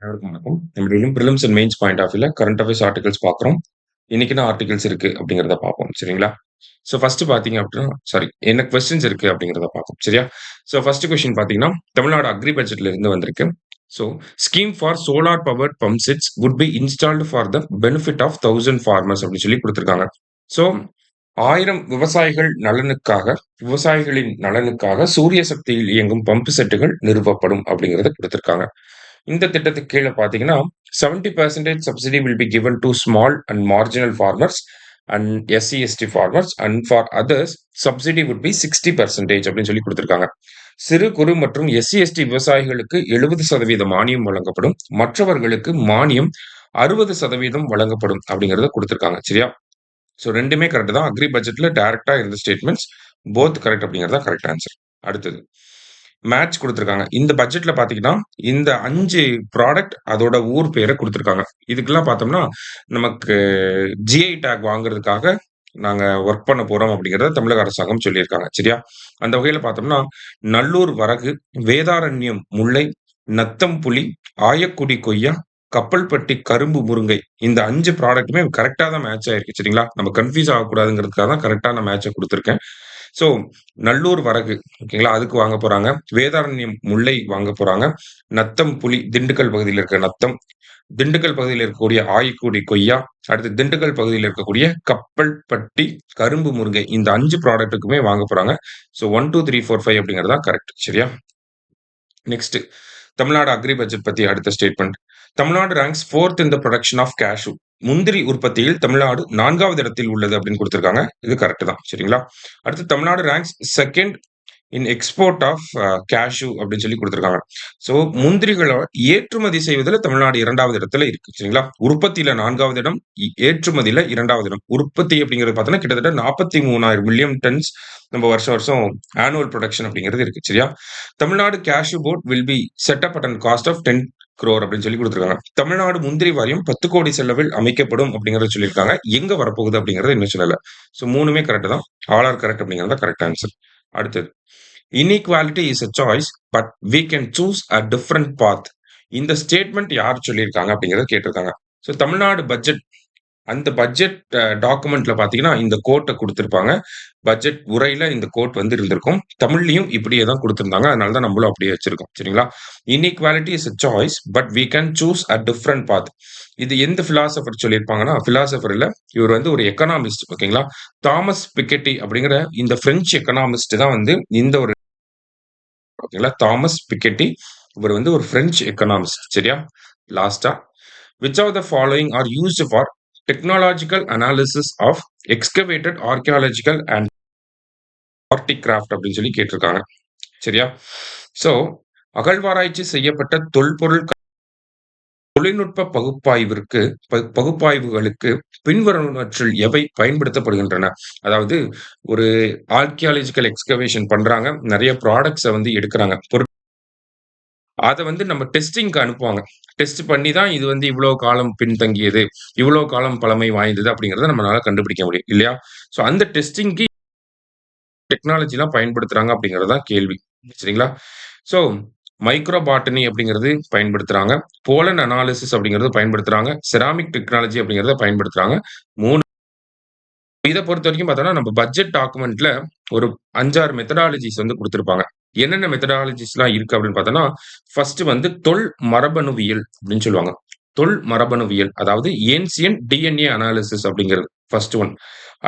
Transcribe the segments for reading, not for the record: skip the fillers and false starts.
அனைவருக்கும் வணக்கம். நம்ம டெய்லியும் prelims and mains point of வியூல கரண்ட் அஃபேர்ஸ் ஆர்டிகல்ஸ் பார்க்குறோம். இன்னைக்கு என்ன ஆர்டிகல்ஸ் இருக்கு அப்படிங்கிறத பார்ப்போம். சரிங்களா? ஸோ ஃபர்ஸ்ட் பார்த்தீங்க அப்படின்னா என்ன கொஸ்டின்ஸ் இருக்கு அப்படிங்கிறத பார்ப்போம். சரியா? ஸோ ஃபர்ஸ்ட் கொஸ்டின் பார்த்தீங்கன்னா, தமிழ்நாடு அக்ரி பட்ஜெட்ல இருந்து வந்திருக்கு. So scheme for solar powered pump sets would be installed for the benefit of 1000 farmers அப்படின்னு சொல்லி குடுத்திருக்காங்க. ஸோ 1000 விவசாயிகளின் நலனுக்காக சூரிய சக்தியில் இயங்கும் பம்ப் செட்டுகள் நிறுவப்படும் அப்படிங்கிறத குடுத்திருக்காங்க. இந்த திட்டத்துக்கு கீழ பார்த்தீங்கன்னா, 70% subsidy will be given to small and marginal farmers and SC, ST farmers and for others subsidy would be 60% அப்படின்னு சொல்லி குடுத்திருக்காங்க. சிறு, குறு மற்றும் எஸ்சி, எஸ்டி விவசாயிகளுக்கு 70% மானியம் வழங்கப்படும். மற்றவர்களுக்கு மானியம் 60% வழங்கப்படும் அப்படிங்கிறத குடுத்திருக்காங்க. சரியா? ஸோ 2மே கரெக்ட் தான். அக்ரி பட்ஜெட்ல டைரக்ட்டா இருந்த ஸ்டேட்மெண்ட்ஸ் போத் கரெக்ட் அப்படிங்கிறது தான் கரெக்ட் ஆன்சர். அடுத்தது மேட்ச் குடுத்திருக்காங்க. இந்த பட்ஜெட்ல பார்த்தீங்கன்னா, இந்த 5 ப்ராடக்ட் அதோட ஊர் பேர குடுத்திருக்காங்க. இதுக்கெல்லாம் பார்த்தோம்னா, நமக்கு ஜிஐ டேக் வாங்குறதுக்காக நாங்க வொர்க் பண்ண போறோம் அப்படிங்கிறத தமிழக அரசாங்கம் சொல்லியிருக்காங்க. சரியா? அந்த வகையில பார்த்தோம்னா, நல்லூர் வரகு, வேதாரண்யம் முல்லை, நத்தம் புளி, ஆயக்குடி கொய்யா, கப்பல்பட்டி கரும்பு முருங்கை இந்த 5 ப்ராடக்ட்டுமே கரெக்ட்டா தான் மேட்ச் ஆயிருக்கு. சரிங்களா? நம்ம கன்ஃப்யூஸ் ஆகக்கூடாதுங்கிறதுக்காக தான் கரெக்ட்டான மேட்ச்ச குடுத்திருக்கேன். ஸோ நல்லூர் வரகு ஓகேங்களா? அதுக்கு வாங்க போறாங்க. வேதாரண்யம் முல்லை வாங்க போறாங்க. நத்தம் புளி திண்டுக்கல் பகுதியில இருக்கிற நத்தம், திண்டுக்கல் பகுதியில இருக்கக்கூடிய ஆயிக்குடி கொய்யா, அடுத்து திண்டுக்கல் பகுதியில இருக்கக்கூடிய கப்பல்பட்டி கரும்பு முருங்கை இந்த 5 ப்ராடக்ட்டுக்குமே வாங்க போறாங்க. ஸோ 1, 2, 3, 4, 5 அப்படிங்கிறது தான் கரெக்ட். சரியா? நெக்ஸ்ட் தமிழ்நாடு அக்ரி பட்ஜெட் பத்தி அடுத்த statement. Tamil Nadu ranks 4th in the production of cashew. முந்திரி உற்பத்தியில் தமிழ்நாடு 4வது இடத்தில் உள்ளது அப்படின்னு குடுத்திருக்காங்க. இது கரெக்ட் தான். சரிங்களா? அடுத்து Tamil Nadu ranks 2nd in export of cashew அப்படின்னு சொல்லி குடுத்திருக்காங்க. ஸோ முந்திரிகள ஏற்றுமதி செய்வதில தமிழ்நாடு 2வது இடத்துல இருக்கு. சரிங்களா? உற்பத்தியில 4வது இடம், ஏற்றுமதியில 2வது இடம். உற்பத்தி அப்படிங்கிறது பார்த்தோம்னா, கிட்டத்தட்ட 43,000 மில்லியன் டன்ஸ் நம்ம வருஷம் வருஷம் ஆனுவல் புரொடக்ஷன் அப்படிங்கிறது இருக்கு. சரியா? Tamil Nadu cashew board will be set up at an cost of 10 crore அப்படின்னு சொல்லி குடுத்திருக்காங்க. தமிழ்நாடு முந்திரி வாரியம் 10 கோடி செலவில் அமைக்கப்படும் அப்படிங்கிறத சொல்லியிருக்காங்க. எங்க வரப்போகுது அப்படிங்கிறத இன்னும் சொல்லல. ஸோ 3மே கரெக்ட் தான். ஆல் ஆர் கரெக்ட் அப்படிங்கிறது தான் கரெக்ட் ஆன்சர். அடுத்தது inequality is a choice but we can choose a different path. இந்த ஸ்டேட்மெண்ட் யார் சொல்லியிருக்காங்க அப்படிங்கிறத கேட்டிருக்காங்க. ஸோ தமிழ்நாடு பட்ஜெட் அந்த பட்ஜெட் டாக்குமெண்ட்ல பார்த்தீங்கன்னா, இந்த கோட்ட குடுத்திருப்பாங்க. பட்ஜெட் உரையில இந்த கோட் வந்து இருந்திருக்கும். தமிழ்லயும் இப்படியே தான் குடுத்திருந்தாங்க. அதனால தான் நம்மளும் அப்படியே வச்சிருக்கோம். சரிங்களா? Inequality is a choice but we can choose a different path. இது எந்த பிலாசபர் சொல்லியிருப்பாங்கன்னா, பிலாசபர் இல்ல. இவர் வந்து ஒரு எக்கனாமிஸ்ட் ஓகேங்களா? தாமஸ் பிக்கெட்டி அப்படிங்கிற இந்த பிரெஞ்சு எக்கனாமிஸ்ட் தான் வந்து இந்த ஒரு ஓகேங்களா? தாமஸ் பிக்கெட்டி இவர் வந்து ஒரு பிரெஞ்சு எக்கனாமிஸ்ட். சரியா? லாஸ்ட்டா which of the following are used for technological analysis of excavated archaeological and articraft அப்படின்னு சொல்லி கேட்டிருக்காங்க. சரியா? ஸோ அகழ்வாராய்ச்சி செய்யப்பட்ட தொல்பொருள் தொழில்நுட்ப பகுப்பாய்வுகளுக்கு பின்வருவனவற்றில் எவை பயன்படுத்தப்படுகின்றன? அதாவது ஒரு ஆர்க்கியாலஜிக்கல் எக்ஸ்கவேஷன் பண்றாங்க. நெறைய ப்ராடக்ட்ஸ வந்து எடுக்குறாங்க. அத வந்து நம்ம டெஸ்டிங்க்கு அனுப்புவாங்க. டெஸ்ட் பண்ணி தான் இது வந்து இவ்ளோ காலம் பின்தங்கியது, இவ்ளோ காலம் பழமை வாய்ந்தது அப்படிங்கிறத நம்மளால கண்டுபிடிக்க முடியும். இல்லையா? ஸோ அந்த டெஸ்டிங்க்கு டெக்னாலஜிலாம் பயன்படுத்துறாங்க அப்படிங்கிறது தான் கேள்வி. சரிங்களா? ஸோ மைக்ரோ பாட்டனி அப்படிங்கிறது பயன்படுத்துறாங்க. போலன் அனாலிசிஸ் அப்படிங்கிறது பயன்படுத்துறாங்க. செராமிக் டெக்னாலஜி அப்படிங்கிறத பயன்படுத்துறாங்க. 3 இத பொறுத்தவரைக்கும் பார்த்தோம்னா, நம்ம பட்ஜெட் டாக்குமெண்ட்ல ஒரு 5, 6 மெத்தடாலஜிஸ் வந்து குடுத்திருப்பாங்க. என்னென்ன மெத்தடாலஜிஸ்லாம் இருக்கு அப்படின்னு பார்த்தோம்னா, ஃபர்ஸ்ட் வந்து தொல் மரபணுவியல் அப்படின்னு சொல்லுவாங்க. தொல் மரபணுவியல் அதாவது ஏன்சியன்ட் டிஎன்ஏ அனாலிசிஸ் அப்படிங்கிறது ஃபர்ஸ்ட் ஒன்.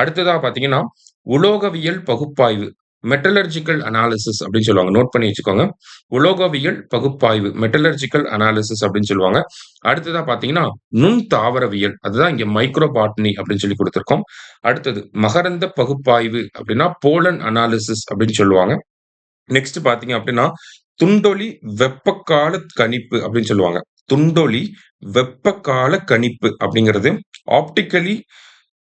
அடுத்ததா பார்த்தீங்கன்னா, உலோகவியல் பகுப்பாய்வு மெட்டலர்ஜிக்கல் அனாலிசிஸ் அப்படின்னு சொல்லுவாங்க. நோட் பண்ணி வச்சுக்கோங்க. உலோகவியல் பகுப்பாய்வு மெட்டலர்ஜிக்கல் அனாலிசிஸ் அப்படின்னு சொல்லுவாங்க. அடுத்ததா பார்த்தீங்கன்னா, நுண் தாவரவியல் அதுதான் இங்க மைக்ரோ பாட்னி அப்படின்னு சொல்லி குடுத்திருக்கோம். அடுத்தது மகரந்த பகுப்பாய்வு அப்படின்னா போலன் அனாலிசிஸ் அப்படின்னு சொல்லுவாங்க. நெக்ஸ்ட் பார்த்தீங்க அப்படின்னா, துண்டொளி வெப்பக்கால கணிப்பு அப்படின்னு சொல்லுவாங்க. துண்டொளி வெப்பக்கால கணிப்பு அப்படிங்கிறது ஆப்டிகலி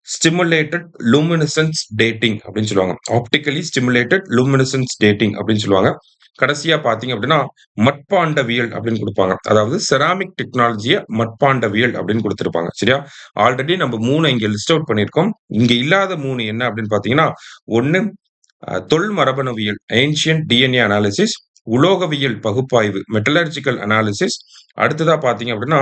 ஸ்டிமுலேட்டட் லூமினசன்ஸ் டேட்டிங் அப்படின்னு சொல்லுவாங்க. ஆப்டிகலி ஸ்டிமுலேட்டட் லூமினசன்ஸ் டேட்டிங் அப்படின்னு சொல்லுவாங்க. கடைசியா பார்த்தீங்க அப்படின்னா, மட்பாண்டவியல் அப்படின்னு குடுப்பாங்க. அதாவது செராமிக் டெக்னாலஜிய மட்பாண்டவியல் அப்படின்னு குடுத்திருப்பாங்க. சரியா? ஆல்ரெடி நம்ம 3 இங்க லிஸ்ட் அவுட் பண்ணியிருக்கோம். இங்க இல்லாத 3 என்ன அப்படின்னு பார்த்தீங்கன்னா, 1 தொல் மரபணுவியல் ஏன்ஷியன்ட் டிஎன்ஏ அனாலிசிஸ், உலோகவியல் பகுப்பாய்வு மெட்டலர்ஜிக்கல் அனாலிசிஸ். அடுத்ததா பார்த்தீங்க அப்படின்னா,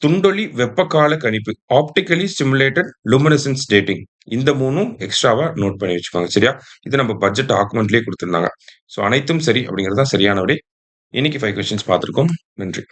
துண்டொளி வெப்பக்கால கணிப்பு ஆப்டிகலி ஸ்டிமுலேட்டட் லுமினசன்ஸ் டேட்டிங். இந்த 3ம் எக்ஸ்ட்ராவா நோட் பண்ணி வச்சுக்கோங்க. சரியா? இது நம்ம பட்ஜெட் டாக்குமெண்ட்லயே குடுத்திருந்தாங்க. ஸோ அனைத்தும் சரி அப்படிங்கிறது தான் சரியான விடை. இன்னைக்கு 5 கொஸ்டின்ஸ் பார்த்திருக்கோம். நன்றி.